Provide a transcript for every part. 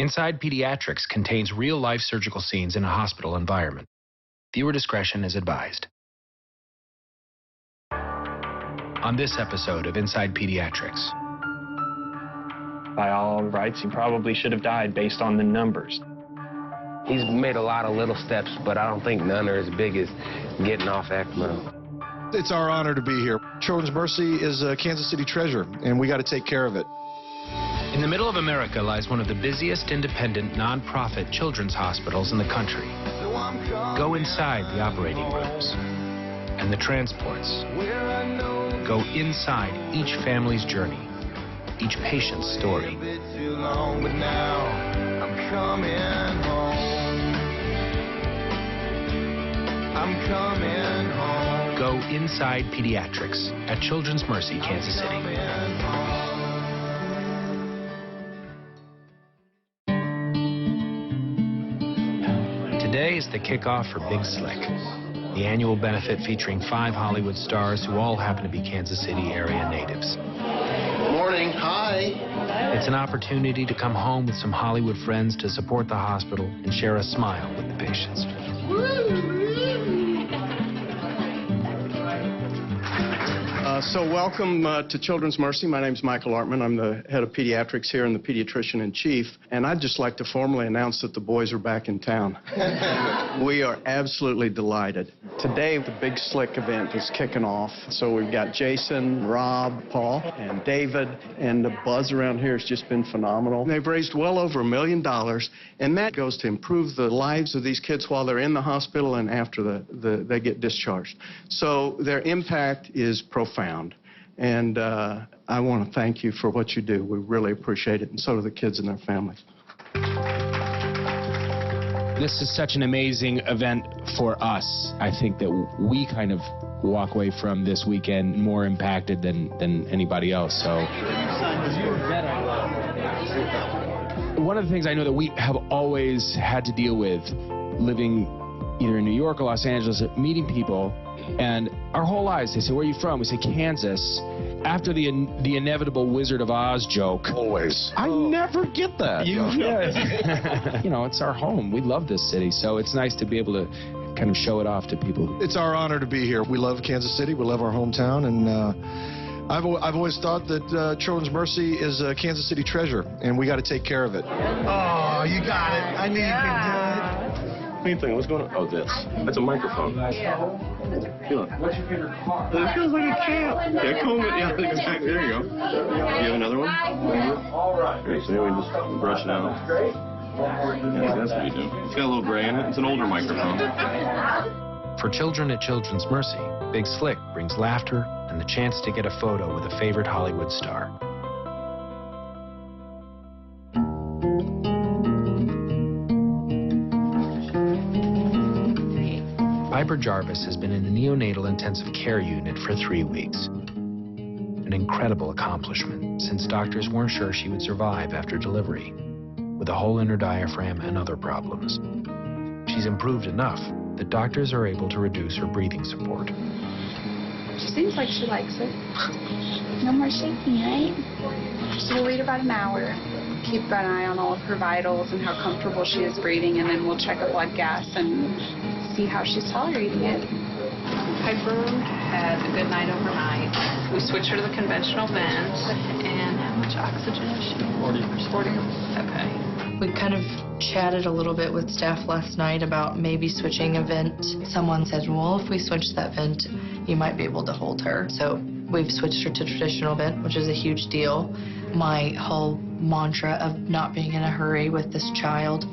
Inside Pediatrics contains real-life surgical scenes in a hospital environment. Viewer discretion is advised. On this episode of Inside Pediatrics. By all rights, he probably should have died based on the numbers. He's made a lot of little steps, but I don't think none are as big as getting off ECMO. It's our honor to be here. Children's Mercy is a Kansas City treasure, and we got to take care of it. In the middle of America lies one of the busiest independent nonprofit children's hospitals in the country. Go inside the operating rooms and the transports. Go inside each family's journey, each patient's story. Go inside Pediatrics at Children's Mercy, Kansas City. Today is the kickoff for Big Slick, the annual benefit featuring 5 Hollywood stars who all happen to be Kansas City area natives. Morning. Hi. It's an opportunity to come home with some Hollywood friends to support the hospital and share a smile with the patients. So welcome to Children's Mercy. My name's Michael Artman. I'm the head of pediatrics here and the pediatrician in chief. And I'd just like to formally announce that the boys are back in town. We are absolutely delighted. Today, the Big Slick event is kicking off. So we've got Jason, Rob, Paul, and David. And the buzz around here has just been phenomenal. They've raised well over $1 million. And that goes to improve the lives of these kids while they're in the hospital and after they get discharged. So their impact is profound. And I want to thank you for what you do. We really appreciate it, and so do the kids and their families. This is such an amazing event for us. I think that we kind of walk away from this weekend more impacted than anybody else. So one of the things I know that we have always had to deal with living either in New York or Los Angeles, meeting people. And our whole lives, they say, where are you from? We say, Kansas. After the inevitable Wizard of Oz joke. Always. I never get that. You know, it's our home. We love this city, so it's nice to be able to kind of show it off to people. It's our honor to be here. We love Kansas City. We love our hometown. And I've always thought that Children's Mercy is a Kansas City treasure, and we got to take care of it. Oh, you got it. I knew you'd be good. What do you think? What's going on? Oh, this. That's a microphone. Yeah. Feeling. What's your favorite car? It feels like a camp. Yeah, cool. Yeah, exactly. There you go. Do you have another one? All right. Okay, so we just brush it out. Yeah, that's what you do. It's got a little gray in it. It's an older microphone. For children at Children's Mercy, Big Slick brings laughter and the chance to get a photo with a favorite Hollywood star. Piper Jarvis has been in a neonatal intensive care unit for 3 weeks. An incredible accomplishment, since doctors weren't sure she would survive after delivery, with a hole in her diaphragm and other problems. She's improved enough that doctors are able to reduce her breathing support. She seems like she likes it. No more shaking, right? So we'll wait about an hour. Keep an eye on all of her vitals and how comfortable she is breathing, and then we'll check a blood gas and see how she's tolerating it. Piper had a good night overnight. We switched her to the conventional vent. And how much oxygen is she? 40%. 40. Okay. We kind of chatted a little bit with staff last night about maybe switching a vent. Someone said, well, if we switch that vent, you might be able to hold her. So we've switched her to traditional vent, which is a huge deal. My whole mantra of not being in a hurry with this child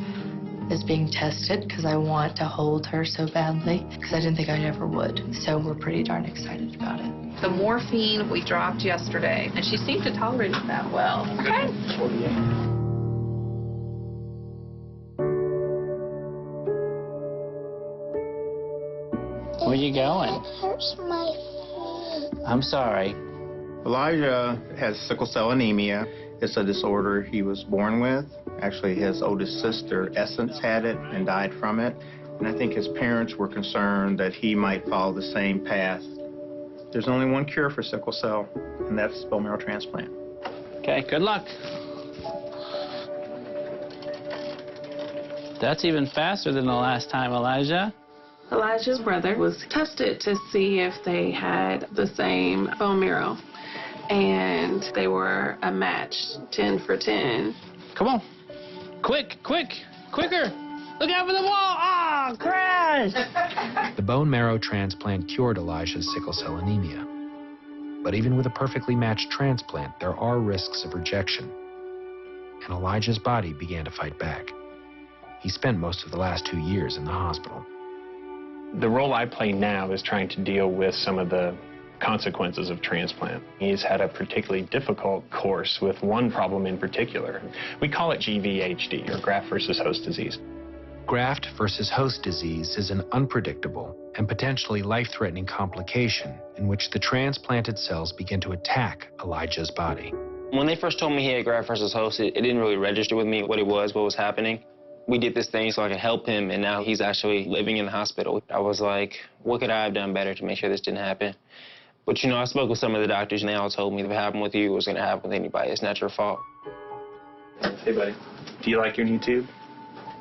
is being tested because I want to hold her so badly because I didn't think I ever would. So we're pretty darn excited about it. The morphine we dropped yesterday, and she seemed to tolerate it that well. Okay. Where you going? It hurts my feet. I'm sorry. Elijah has sickle cell anemia. It's a disorder he was born with. Actually, his oldest sister, Essence, had it and died from it. And I think his parents were concerned that he might follow the same path. There's only one cure for sickle cell, and that's bone marrow transplant. Okay, good luck. That's even faster than the last time, Elijah. Elijah's brother was tested to see if they had the same bone marrow, and they were a match, 10 for 10. Come on. Quick, quick, quicker. Look out for the wall. Ah, crash. The bone marrow transplant cured Elijah's sickle cell anemia. But even with a perfectly matched transplant, there are risks of rejection. And Elijah's body began to fight back. He spent most of the last 2 years in the hospital. The role I play now is trying to deal with some of the consequences of transplant. He's had a particularly difficult course with one problem in particular. We call it GVHD, or graft versus host disease. Graft versus host disease is an unpredictable and potentially life-threatening complication in which the transplanted cells begin to attack Elijah's body. When they first told me he had graft versus host, it didn't really register with me what it was, what was happening. We did this thing so I could help him, and now he's actually living in the hospital. I was like, what could I have done better to make sure this didn't happen? But, you know, I spoke with some of the doctors, and they all told me if it happened with you, it was going to happen with anybody. It's not your fault. Hey, buddy, do you like your new tube?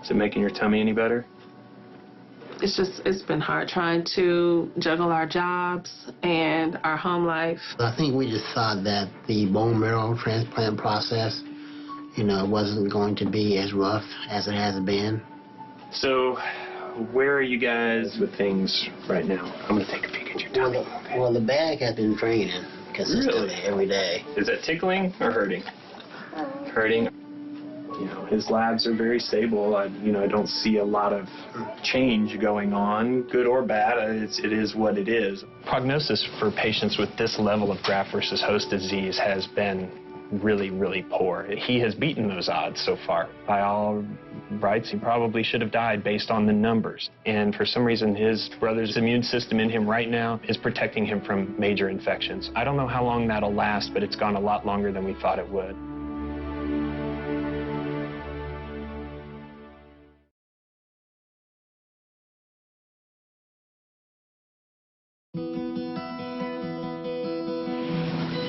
Is it making your tummy any better? It's been hard trying to juggle our jobs and our home life. I think we just thought that the bone marrow transplant process, you know, wasn't going to be as rough as it has been. So, where are you guys with things right now? I'm going to take a peek at your tummy. Well, the bag has been draining consistently every day. Is that tickling or hurting? Hurting. You know, his labs are very stable. I don't see a lot of change going on, good or bad. It is what it is. Prognosis for patients with this level of graft versus host disease has been really, really poor. He has beaten those odds so far. By all rights, he probably should have died based on the numbers. And for some reason, his brother's immune system in him right now is protecting him from major infections. I don't know how long that'll last, but it's gone a lot longer than we thought it would.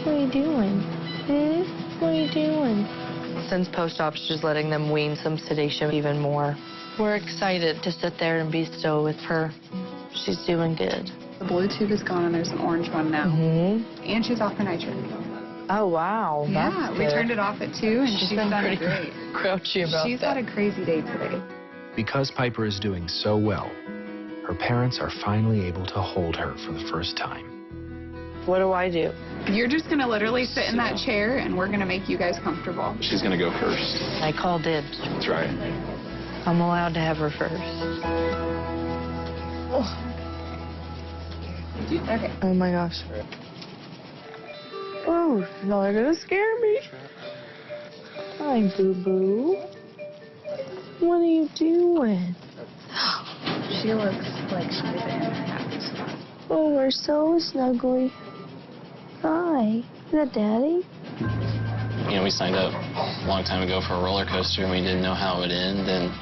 What are you doing? What are you doing? Since post-op, just letting them wean some sedation even more. We're excited to sit there and be still with her. She's doing good. The blue tube is gone and there's an orange one now. And she's off her nitric. Oh, wow. Yeah, we turned it off at 2 and she's done pretty great. Grouchy about She's had a crazy day today. Because Piper is doing so well, her parents are finally able to hold her for the first time. What do I do? You're just going to literally sit in that chair and we're going to make you guys comfortable. She's going to go first. I call dibs. That's right. I'm allowed to have her first. Okay. Oh my gosh. Oh, y'all are gonna scare me. Hi, boo-boo. What are you doing? She looks like she's in a happy spot. Oh, we're so snuggly. Hi. Is that Daddy? You know, we signed up a long time ago for a roller coaster, and we didn't know how it would end. And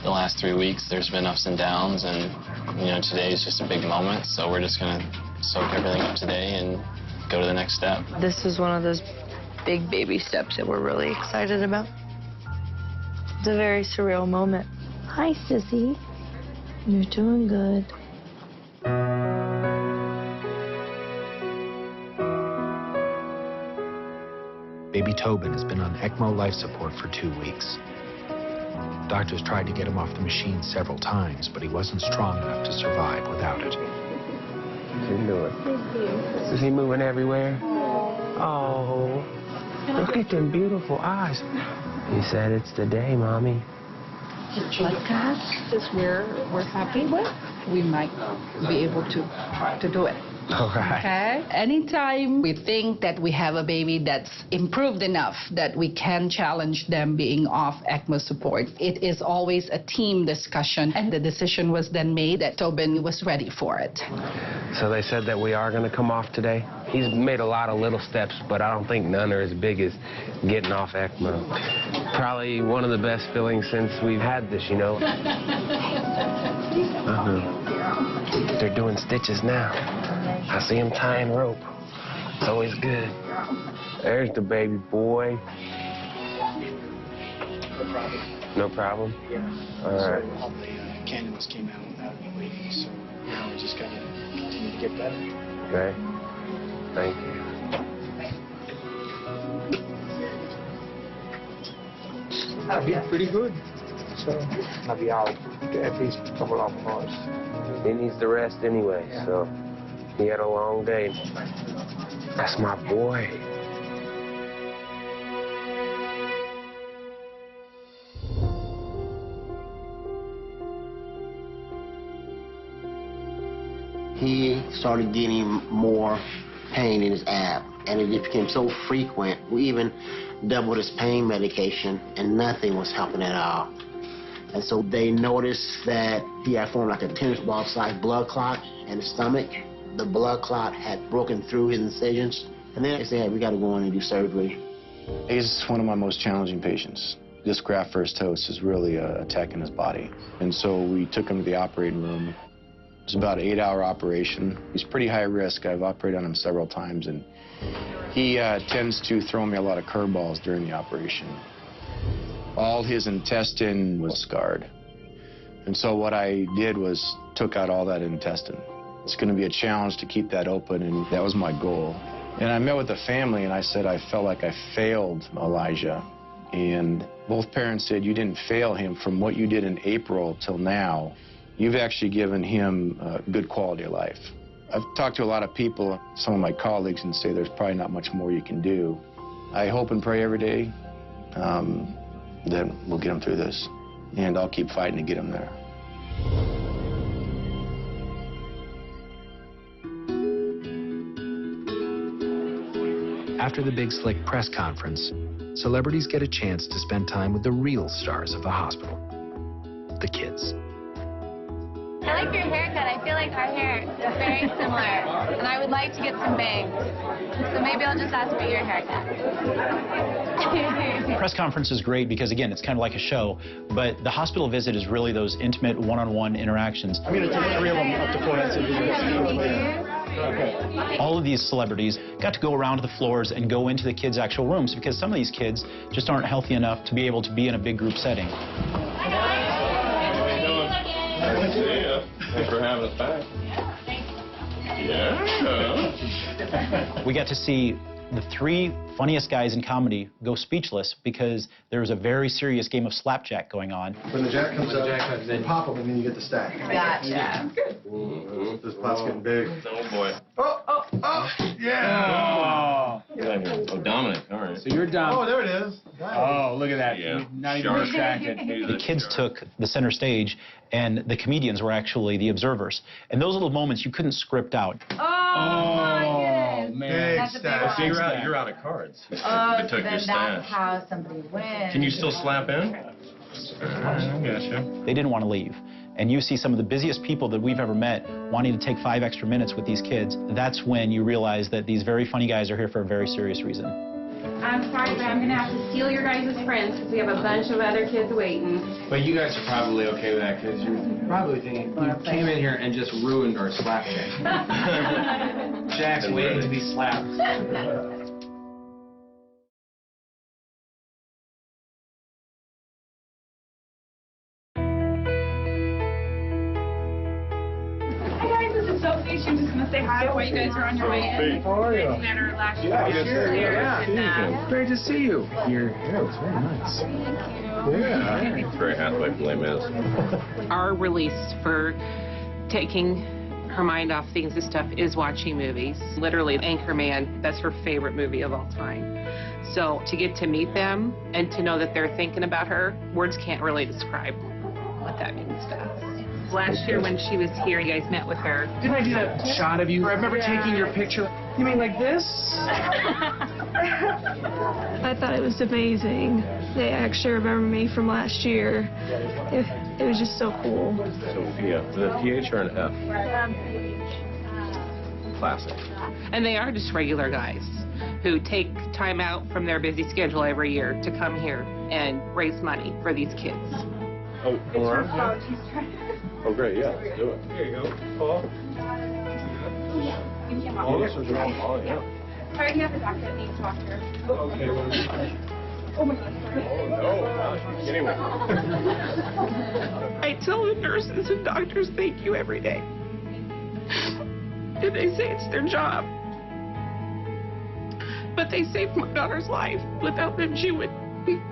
the last 3 weeks, there's been ups and downs, and, you know, today is just a big moment. So we're just going to soak everything up today and go to the next step. This is one of those big baby steps that we're really excited about. It's a very surreal moment. Hi, Sissy. You're doing good. Baby Tobin has been on ECMO life support for 2 weeks. Doctors tried to get him off the machine several times, but he wasn't strong enough to survive without it. What's he doing? Is he moving everywhere? Oh, look at them beautiful eyes. He said it's the day, Mommy. The podcast is where we're happy with. We might be able to do it. All right. Okay? Anytime we think that we have a baby that's improved enough that we can challenge them being off ECMO support, it is always a team discussion, and the decision was then made that Tobin was ready for it. So they said that we are going to come off today? He's made a lot of little steps, but I don't think none are as big as getting off ECMO. Probably one of the best feelings since we've had this, you know. They're doing stitches now. I see him tying rope. It's always good. There's the baby boy. No problem? Yeah. All right. So all the cannulas came out without any bleeding, so now we just got to continue to get better. Okay. Thank you. That'll be pretty good. So I'll be out at least a couple of hours. He needs to rest anyway, so he had a long day. That's my boy. He started getting more pain in his ab, and it became so frequent. We even doubled his pain medication, and nothing was helping at all. And so they noticed that he had formed like a tennis ball-sized blood clot in his stomach. The blood clot had broken through his incisions, and then they said, hey, we got to go in and do surgery. He's one of my most challenging patients. This graft versus host is really attacking his body. And so we took him to the operating room. It was about an 8-hour operation. He's pretty high risk. I've operated on him several times, and he tends to throw me a lot of curveballs during the operation. All his intestine was scarred. And so what I did was took out all that intestine. It's going to be a challenge to keep that open, and that was my goal. And I met with the family, and I said I felt like I failed Elijah. And both parents said, you didn't fail him. From what you did in April till now, you've actually given him a good quality of life. I've talked to a lot of people, some of my colleagues, and say there's probably not much more you can do. I hope and pray every day that we'll get him through this, and I'll keep fighting to get him there. After the Big Slick press conference, celebrities get a chance to spend time with the real stars of the hospital, the kids. I like your haircut. I feel like our hair is very similar, and I would like to get some bangs. So maybe I'll just ask for your haircut. The press conference is great because, again, it's kind of like a show, but the hospital visit is really those intimate one-on-one interactions. I'm going to take 3 of them up to Florence. Okay. All of these celebrities got to go around to the floors and go into the kids' actual rooms because some of these kids just aren't healthy enough to be able to be in a big group setting. Nice to see you. Thanks for having us back. Yeah. We got to see the 3 funniest guys in comedy go speechless because there was a very serious game of slapjack going on. When the jack comes out, you pop them and then you get the stack. Gotcha. This pot's getting big. Oh, boy. Oh, yeah. Oh, Dominic, all right. So you're done. Oh, there it is. Oh, look at that. Yeah. Not even distracted. The kids took the center stage, and the comedians were actually the observers. And those little moments you couldn't script out. Oh, my goodness. Man. That's a big one. So you're out of cards. Oh, They took so your then stash. that's how somebody wins. Can you still slap in? I gotcha. They didn't want to leave. And you see some of the busiest people that we've ever met wanting to take 5 extra minutes with these kids. That's when you realize that these very funny guys are here for a very serious reason. I'm sorry, but I'm going to have to steal your guys' friends because we have a bunch of other kids waiting. But you guys are probably okay with that because you're probably thinking, you came in here and just ruined our slapjack. Jack's waiting to be slapped. Association, just going to say hi while you guys are on your way in. How are you? Met her last Yeah. Great to see you. Your hair looks very nice. Yeah. Very Hathaway flame is. Our release for taking her mind off things and stuff is watching movies. Literally, Anchorman, that's her favorite movie of all time. So to get to meet them and to know that they're thinking about her, words can't really describe what that means to us. Last year when she was here, you guys met with her. Didn't I do that shot of you? I remember taking your picture. You mean like this? I thought it was amazing. They actually remember me from last year. It was just so cool. Sophia. Is it a PH or an F? Classic. And they are just regular guys who take time out from their busy schedule every year to come here and raise money for these kids. Oh, come on. Oh, great, yeah, let's do it. Here you go, Paul. Oh, this was wrong. Oh, yeah. Sorry, you have a doctor that needs to watch her. Okay, Oh my God. Oh no, you're kidding me. I tell the nurses and doctors thank you every day. And they say it's their job. But they saved my daughter's life. Without them, she would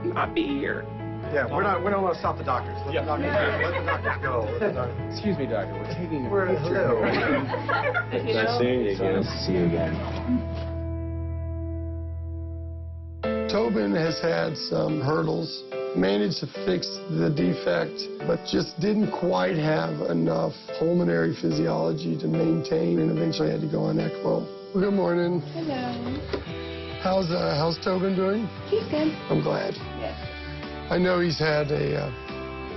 not be here. Yeah, we don't want to stop the doctors. Let the doctors go. Excuse me, doctor. We're taking a Hello. Nice seeing you again. Nice to see you again. Tobin has had some hurdles, managed to fix the defect, but just didn't quite have enough pulmonary physiology to maintain and eventually had to go on ECMO. Good morning. Hello. How's Tobin doing? He's good. I'm glad. Yes. I know he's had a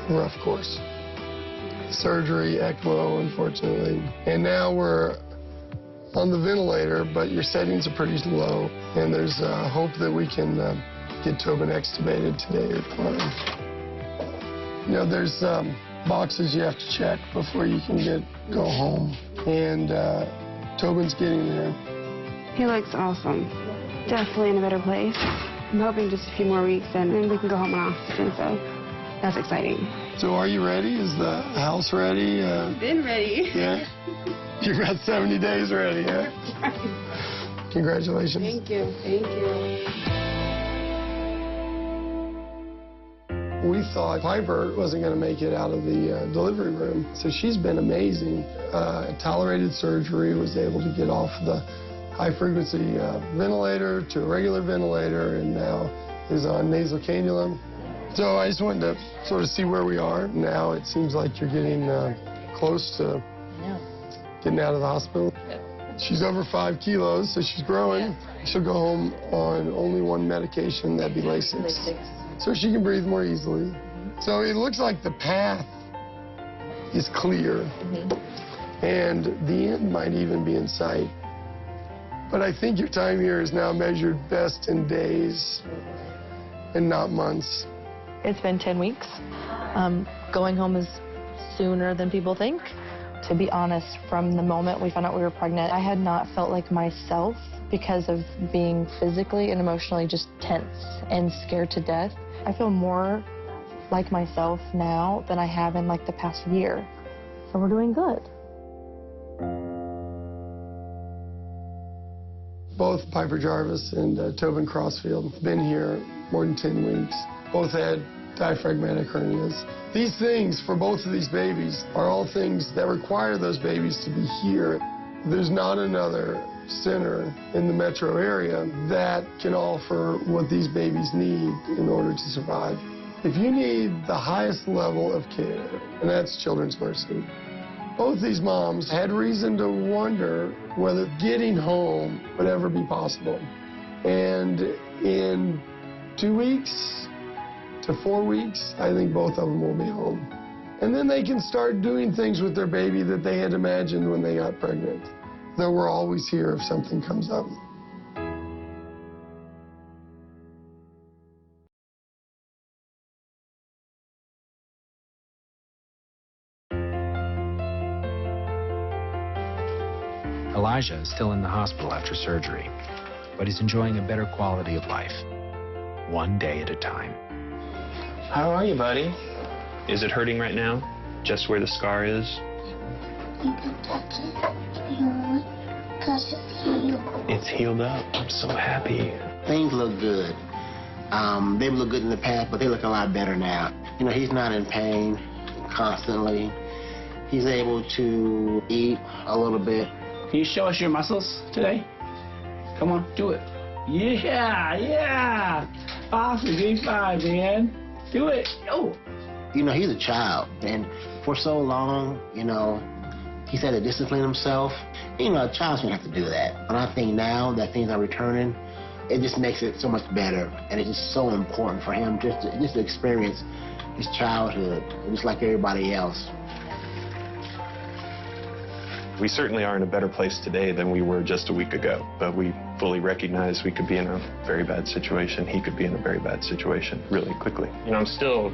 rough course. Surgery, ECMO, unfortunately. And now we're on the ventilator, but your settings are pretty low, and there's hope that we can get Tobin extubated today or tomorrow. You know, there's boxes you have to check before you can go home, and Tobin's getting there. He looks awesome. Definitely in a better place. I'm hoping just a few more weeks and then we can go home on oxygen, so that's exciting. So are you ready? Is the house ready? Been ready. Yeah? You've got 70 days ready, yeah? Congratulations. Thank you. Thank you. We thought Piper wasn't going to make it out of the delivery room, so she's been amazing. Tolerated surgery, was able to get off the high-frequency ventilator to a regular ventilator, and now is on nasal cannula. So I just wanted to sort of see where we are. Now it seems like you're getting close to getting out of the hospital. She's over 5 kilos, so she's growing. She'll go home on only one medication, that'd be Lasix. So she can breathe more easily. So it looks like the path is clear, and the end might even be in sight. But I think your time here is now measured best in days and not months. It's been 10 weeks. Going home is sooner than people think. To be honest, from the moment we found out we were pregnant, I had not felt like myself because of being physically and emotionally just tense and scared to death. I feel more like myself now than I have in like the past year. So we're doing good. Both Piper Jarvis and Tobin Crossfield have been here more than 10 weeks. Both had diaphragmatic hernias. These things for both of these babies are all things that require those babies to be here. There's not another center in the metro area that can offer what these babies need in order to survive. If you need the highest level of care, and that's Children's Mercy, both these moms had reason to wonder whether getting home would ever be possible. And in 2 weeks to 4 weeks, I think both of them will be home. And then they can start doing things with their baby that they had imagined when they got pregnant. Though we're always here if something comes up. Elijah is still in the hospital after surgery, but he's enjoying a better quality of life, one day at a time. How are you, buddy? Is it hurting right now? Just where the scar is? You can touch it. Because it's healed. It's healed up. I'm so happy. Things look good. They look good in the past, but they look a lot better now. You know, he's not in pain constantly. He's able to eat a little bit. Can you show us your muscles today? Come on, do it. Yeah. Awesome, big five, man. Do it. Oh. You know, he's a child, and for so long, you know, he's had to discipline himself. You know, a child's gonna have to do that. And I think now that things are returning, it just makes it so much better, and it's just so important for him just to experience his childhood, just like everybody else. We certainly are in a better place today than we were just a week ago, but we fully recognize we could be in a very bad situation. He could be in a very bad situation really quickly. You know, I'm still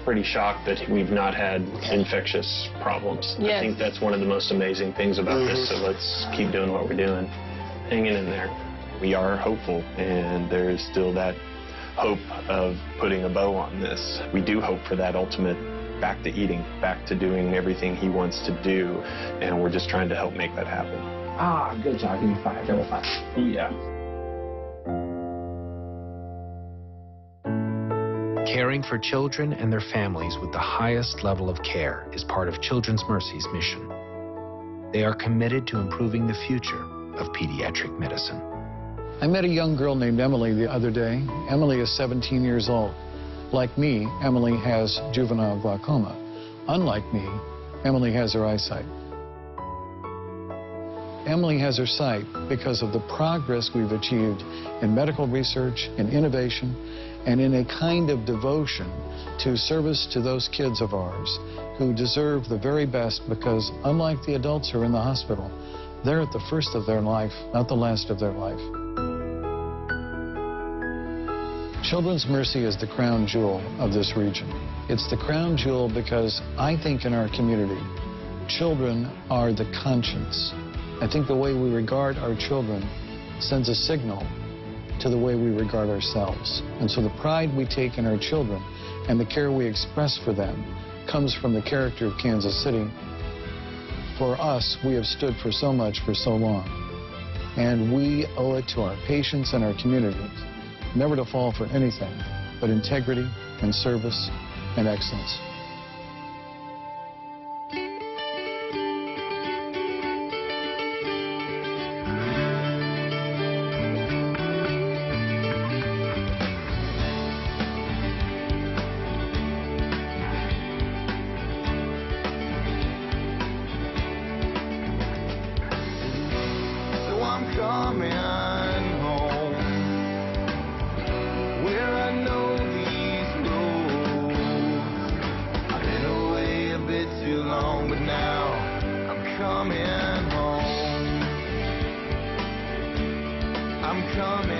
pretty shocked that we've not had infectious problems. Yes. I think that's one of the most amazing things about this, so let's keep doing what we're doing, hanging in there. We are hopeful, and there is still that hope of putting a bow on this. We do hope for that ultimate back to eating, back to doing everything he wants to do, and we're just trying to help make that happen. Ah, good job. Give me 5. Give me 5. Yeah. Caring for children and their families with the highest level of care is part of Children's Mercy's mission. They are committed to improving the future of pediatric medicine. I met a young girl named Emily the other day. Emily is 17 years old. Like me, Emily has juvenile glaucoma. Unlike me, Emily has her eyesight. Emily has her sight because of the progress we've achieved in medical research, in innovation, and in a kind of devotion to service to those kids of ours who deserve the very best, because unlike the adults who are in the hospital, they're at the first of their life, not the last of their life. Children's Mercy is the crown jewel of this region. It's the crown jewel because I think in our community, children are the conscience. I think the way we regard our children sends a signal to the way we regard ourselves. And so the pride we take in our children and the care we express for them comes from the character of Kansas City. For us, we have stood for so much for so long. And we owe it to our patients and our communities never to fall for anything but integrity and service and excellence. Coming home, where I know these roads. I've been away a bit too long, but now I'm coming home. I'm coming